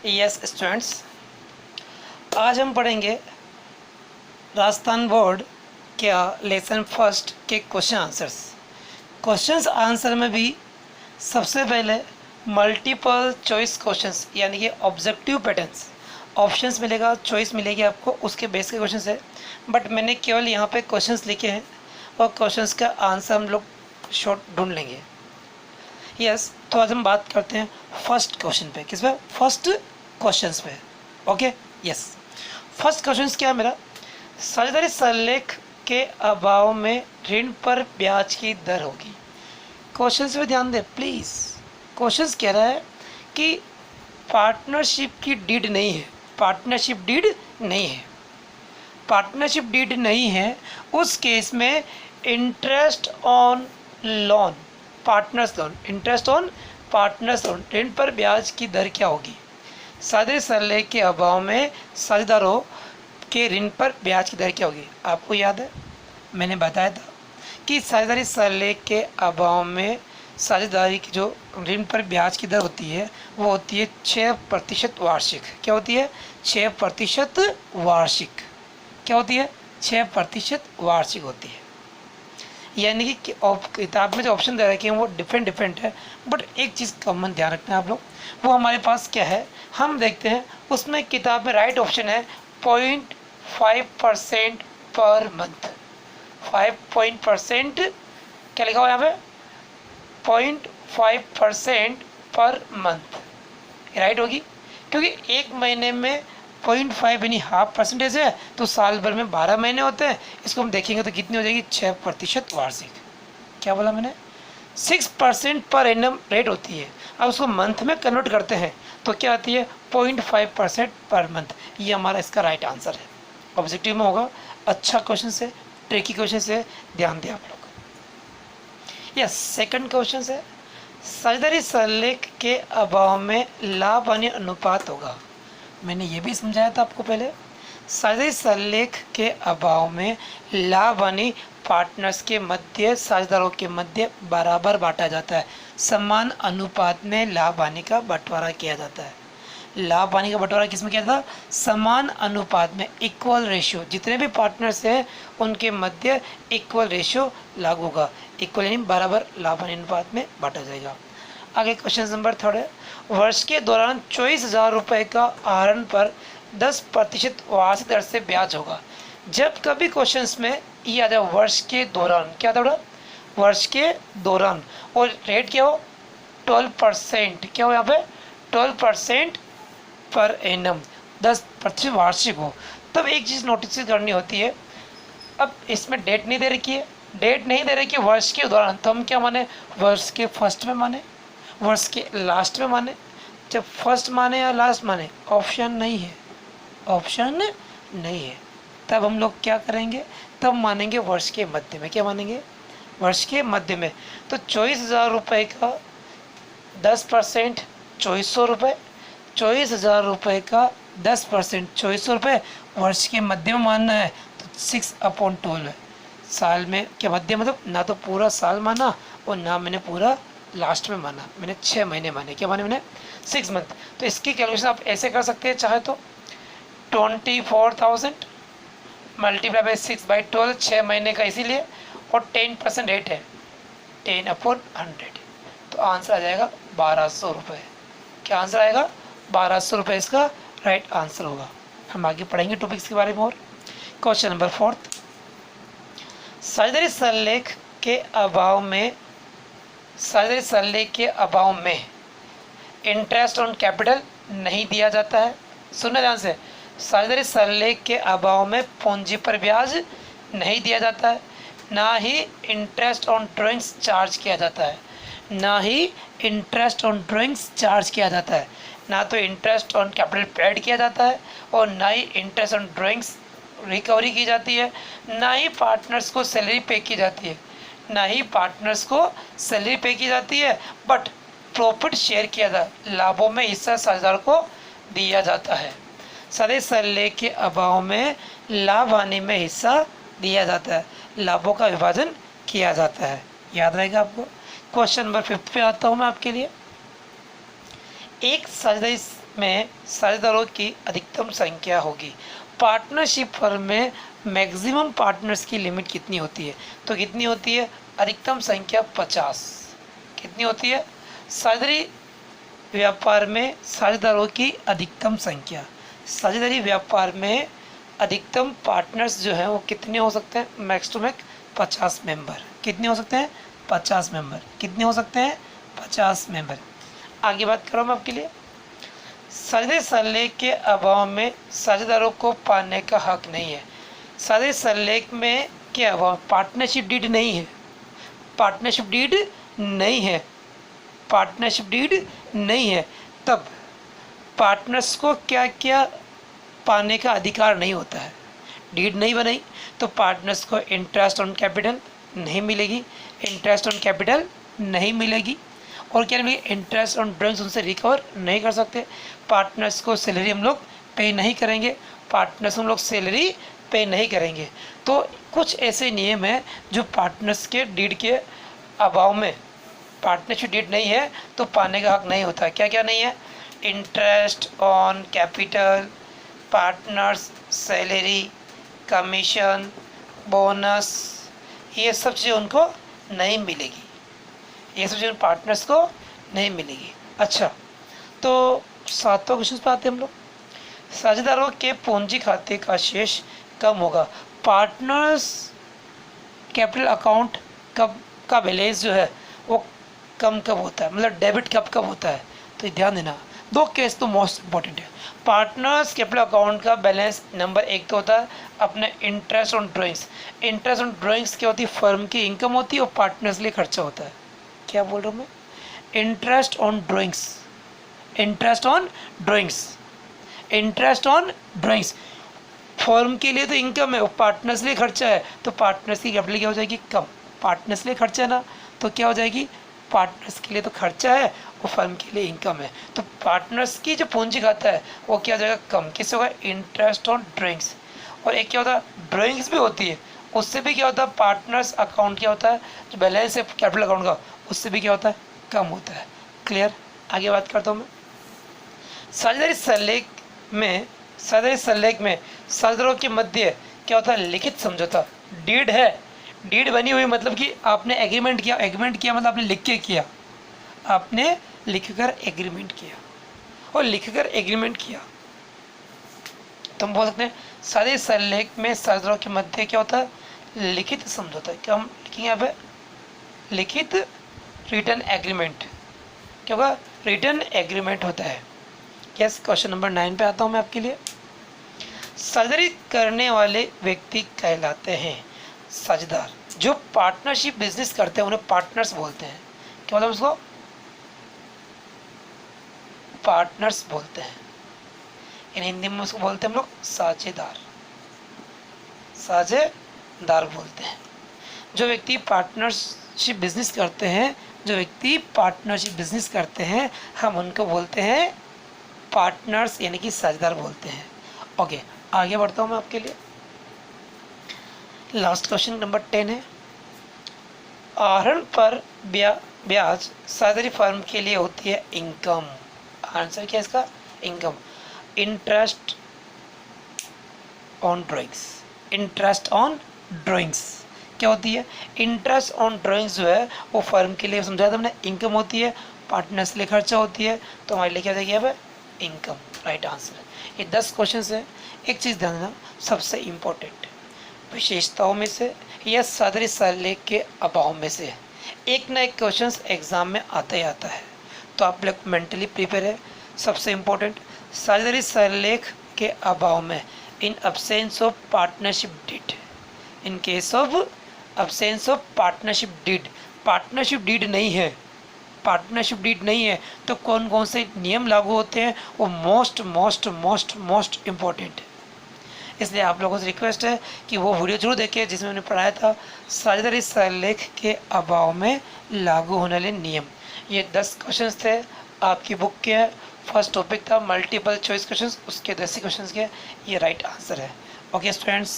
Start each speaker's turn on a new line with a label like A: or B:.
A: Yes students, आज हम पढ़ेंगे राजस्थान बोर्ड क्या लेसन फर्स्ट के क्वेश्चन आंसर्स। क्वेश्चंस आंसर में भी सबसे पहले मल्टीपल चॉइस क्वेश्चंस यानी कि ऑब्जेक्टिव पैटर्न्स, ऑप्शंस मिलेगा, चॉइस मिलेगी आपको, उसके बेस के क्वेश्चंस है। बट मैंने केवल यहाँ पे क्वेश्चंस लिखे हैं और क्वेश्चंस का आंसर हम लोग शॉर्ट ढूंढ लेंगे। यस, तो आज हम बात करते हैं फर्स्ट क्वेश्चन पे। किस पे? फर्स्ट क्वेश्चंस पे। Okay, yes. फर्स्ट क्वेश्चन क्या है मेरा? साझेदारी सरलेख के अभाव में ऋण पर ब्याज की दर होगी। क्वेश्चंस पे ध्यान दें प्लीज़। क्वेश्चंस कह रहा है कि पार्टनरशिप की डीड नहीं है, पार्टनरशिप डीड नहीं है, पार्टनरशिप डीड नहीं है, उस केस में interest on loan, partners loan, interest on partners loan, ऋण पर ब्याज की दर क्या होगी? साझेदारी सरलेख के अभाव में साझेदारों के ऋण पर ब्याज की दर क्या होगी? आपको याद है मैंने बताया था कि साझेदारी सरलेख के अभाव में साझेदारी की जो ऋण पर ब्याज की दर होती है वो होती है 6% वार्षिक। क्या होती है? 6% वार्षिक। क्या होती है? 6% वार्षिक होती है। यानी कि किताब में जो ऑप्शन दे रखे हैं वो डिफरेंट है, बट एक चीज़ कॉमन ध्यान रखना है आप लोग, वो हमारे पास क्या है हम देखते हैं। उसमें किताब में राइट ऑप्शन है 0.5% पर मंथ। 5% क्या लिखा हुआ है यहाँ पे? 0.5% पर मंथ राइट होगी, क्योंकि एक महीने में 0.5 यानी ½ % है, तो साल भर में 12 महीने होते हैं। इसको हम देखेंगे तो कितनी हो जाएगी? 6% वार्षिक। क्या बोला मैंने? 6% पर एनम रेट होती है। अब उसको मंथ में कन्वर्ट करते हैं तो क्या आती है? 0.5% पर मंथ। ये हमारा इसका राइट आंसर है। ऑब्जेक्टिव में होगा। अच्छा क्वेश्चन से, ट्रिकी क्वेश्चन से, ध्यान दें आप लोग। यस, सेकंड क्वेश्चन है साझेदारी सरलेख के अभाव में लाभ हानि अनुपात होगा। मैंने ये भी समझाया था आपको पहले। साझेदारी सरलेख के अभाव में लाभ हानि पार्टनर्स के मध्य, साझेदारों के मध्य बराबर बांटा जाता है। समान अनुपात में लाभ हानि का बंटवारा किया जाता है। लाभ हानि का बंटवारा किसमें किया जाता है? समान अनुपात में, इक्वल रेशियो। जितने भी पार्टनर्स हैं उनके मध्य इक्वल रेशियो लागू होगा। इक्वल यानी बराबर लाभ हानि अनुपात में बांटा जाएगा। आगे क्वेश्चन नंबर 3 है, वर्ष के दौरान 24,000 रुपये का आहरण पर 10% वार्षिक दर से ब्याज होगा। जब कभी क्वेश्चंस में ये आ जाए वर्ष के दौरान, क्या था? वर्ष के दौरान, और रेट क्या हो? 12%। क्या हो यहाँ पे? 12% पर एनम, 10% वार्षिक हो। तब एक चीज़ नोटिस करनी होती है। अब इसमें डेट नहीं दे रखी है, डेट नहीं दे रखी है वर्ष के दौरान, तो हम क्या माने? वर्ष के फर्स्ट में माने, वर्ष के लास्ट में माने। जब फर्स्ट माने या लास्ट माने, ऑप्शन नहीं है, ऑप्शन नहीं है। तब हम लोग क्या करेंगे? तब मानेंगे वर्ष के मध्य में। क्या मानेंगे? वर्ष के मध्य में। तो 24,000 रुपये का 10% 2400 रुपये, 24,000 रुपये का 10% 2400 रुपये वर्ष के मध्य में मानना है तो 6/12 है। साल में क्या मध्य मतलब? ना तो पूरा साल माना और ना मैंने पूरा लास्ट में माना, मैंने 6 महीने माने। क्या माने मैंने? 6 मंथ। तो इसकी कैलकुलेशन आप ऐसे कर सकते हैं चाहे तो 24,000 मल्टीप्लाई बाई 6/12, 6 महीने का इसीलिए, और 10% रेट है 10/100। तो आंसर आ जाएगा 1,200 रुपये। क्या आंसर आएगा? 1,200 रुपये इसका राइट आंसर होगा। हम आगे पढ़ेंगे टॉपिक्स के बारे में और। क्वेश्चन नंबर 4, साझेदारी सरलेख के अभाव में, साझेदारी सरलेख के अभाव में इंटरेस्ट ऑन कैपिटल नहीं दिया जाता है। सुनना ध्यान से, साझेदारी सरलेख के अभाव में पूंजी पर ब्याज नहीं दिया जाता है, ना ही इंटरेस्ट ऑन ड्राइंग्स चार्ज किया जाता है, ना ही इंटरेस्ट ऑन ड्राइंग्स चार्ज किया जाता है, ना तो इंटरेस्ट ऑन कैपिटल पेड किया जाता है, और ना ही इंटरेस्ट ऑन ड्राइंग्स रिकवरी की जाती है, ना ही पार्टनर्स को सैलरी पे की जाती है, ना ही पार्टनर्स को सैलरी पे की जाती है, बट प्रॉफिट शेयर किया जाता है, लाभों में हिस्सा साझेदार को दिया जाता है। साझेदारी सरलेख के अभाव में लाभ हानि में हिस्सा दिया जाता है, लाभों का विभाजन किया जाता है। याद रहेगा आपको। क्वेश्चन नंबर 5 पे आता हूँ मैं आपके लिए। एक साझेदारी में साझेदारों की अधिकतम संख्या होगी। पार्टनरशिप फर्म में मैक्सिमम पार्टनर्स की लिमिट कितनी होती है? तो कितनी होती है? अधिकतम संख्या 50। कितनी होती है? साझेदारी व्यापार में साझेदारों की अधिकतम संख्या, साझेदारी व्यापार में अधिकतम पार्टनर्स जो हैं वो कितने हो सकते हैं? Max to max 50 member. कितने हो सकते हैं? 50 मेंबर। कितने हो सकते हैं? 50 मेंबर। आगे बात करो मैं आपके लिए। साझेदारी सल्ले के अभाव में साझेदारों को पाने का हक नहीं है। साझेदारी सल्ले में के अभाव पार्टनरशिप डीड नहीं है, पार्टनरशिप डीड नहीं है, पार्टनरशिप डीड नहीं है, तब पार्टनर्स को क्या क्या पाने का अधिकार नहीं होता है। डीड नहीं बनाई तो पार्टनर्स को इंटरेस्ट ऑन कैपिटल नहीं मिलेगी, इंटरेस्ट ऑन कैपिटल नहीं मिलेगी, और क्या मिलेगी? इंटरेस्ट ऑन ड्राइंग्स उनसे रिकवर नहीं कर सकते। पार्टनर्स को सैलरी हम लोग पे नहीं करेंगे, पार्टनर्स हम लोग सैलरी पे नहीं करेंगे। तो कुछ ऐसे नियम हैं जो पार्टनर्स के डीड के अभाव में, पार्टनरशिप डीड नहीं है तो पाने का हक नहीं होता। क्या क्या नहीं है? Interest on capital, partners salary, commission, bonus, ये सब चीज़ें उनको नहीं मिलेगी, ये सब चीज़ें पार्टनर्स को नहीं मिलेगी। अच्छा, तो 7वां क्वेश्चन पे आते हैं हम लोग। साझेदारों के पूंजी खाते का शेष कम होगा। पार्टनर्स कैपिटल अकाउंट कब का बैलेंस जो है वो कम कब होता है, मतलब डेबिट कब कब होता है? तो ध्यान देना, दो केस तो मोस्ट इंपॉर्टेंट है। पार्टनर्स कैपिटल अकाउंट का बैलेंस नंबर 1 तो होता है अपने interest on drawings. Interest on drawings क्या होती है? फर्म की इनकम होती है और पार्टनर्स के लिए खर्चा होता है। क्या बोल रहा हूँ मैं? Interest on drawings, interest on drawings, interest on drawings firm के लिए तो इनकम है और पार्टनर्स के लिए खर्चा है, तो पार्टनर्स की कैपिटल क्या हो जाएगी? कम। पार्टनर्स के लिए खर्चा है ना, तो क्या हो जाएगी? पार्टनर्स के लिए तो खर्चा है और फर्म के लिए इनकम है, तो पार्टनर्स की जो पूंजी खाता है वो क्या हो जाएगा? कम। किससे होगा? Interest on drawings. और एक क्या होता है? ड्राइंग्स भी होती है, उससे भी क्या होता है? पार्टनर्स अकाउंट क्या होता है? जो बैलेंस है कैपिटल अकाउंट का, उससे भी क्या होता है? कम होता है। क्लियर? आगे बात करता हूँ मैं। साझेदारी सल्लेख में, साझेदारी सल्लेख में साझेदारों के मध्य क्या होता है? लिखित समझौता। डीड है, डीड बनी हुई मतलब कि आपने एग्रीमेंट किया, एग्रीमेंट किया मतलब आपने लिख के किया, आपने लिखकर एग्रीमेंट किया, और लिखकर एग्रीमेंट किया तो हम बोल सकते हैं साझेदारी सल्लेख में साझेदारों के मध्य क्या होता है? लिखित समझौता। क्या हम लिखेंगे यहाँ पे? लिखित रिटर्न एग्रीमेंट। क्या होगा? रिटर्न एग्रीमेंट होता है। यस, क्वेश्चन नंबर 9 पे आता हूँ मैं आपके लिए। साझेदारी करने वाले व्यक्ति कहलाते हैं साझेदार। जो पार्टनरशिप बिजनेस करते हैं उन्हें पार्टनर्स बोलते हैं। क्या मतलब उसको? पार्टनर्स बोलते हैं। इन हिंदी में उसको बोलते हैं हम लोग साझेदार, साझेदार बोलते हैं। जो व्यक्ति पार्टनरशिप बिजनेस करते हैं, जो व्यक्ति पार्टनरशिप बिजनेस करते हैं, हम उनको बोलते हैं पार्टनर्स, यानी कि साझेदार बोलते हैं। ओके, आगे बढ़ता हूँ मैं आपके लिए। लास्ट क्वेश्चन नंबर 10 है। आहरण पर ब्याज साझेदारी फर्म के लिए होती है इनकम। आंसर क्या है इसका? Income. Interest on drawings, interest on drawings क्या होती है? इंटरेस्ट ऑन ड्राइंग्स जो है वो फर्म के लिए, समझाया था हमने, इनकम होती है, पार्टनर्स के लिए खर्चा होती है, तो हमारे लिए क्या हो जाएगी यहाँ पे? इनकम। Right answer. ये 10 क्वेश्चन है। एक चीज़ ध्यान देना, सबसे इम्पोर्टेंट विशेषताओं में से या साझेदारी सल्लेख के अभाव में से एक ना एक क्वेश्चन एग्जाम में आता ही आता है, तो आप लोग मेंटली प्रिपेयर है। सबसे इम्पोर्टेंट, साझेदारी सल्लेख के अभाव में, in absence of partnership deed, in case of absence of partnership deed, partnership deed नहीं है, पार्टनरशिप डीड नहीं है तो कौन कौन से नियम लागू होते हैं वो most most most most important है। इसलिए आप लोगों से रिक्वेस्ट है कि वो वीडियो जरूर देखें जिसमें मैंने पढ़ाया था साझेदारी सल्लेख के अभाव में लागू होने वाले नियम। ये 10 क्वेश्चंस थे आपकी बुक के। फर्स्ट टॉपिक था मल्टीपल चॉइस क्वेश्चंस, उसके 10 क्वेश्चंस के ये राइट आंसर है। Okay students.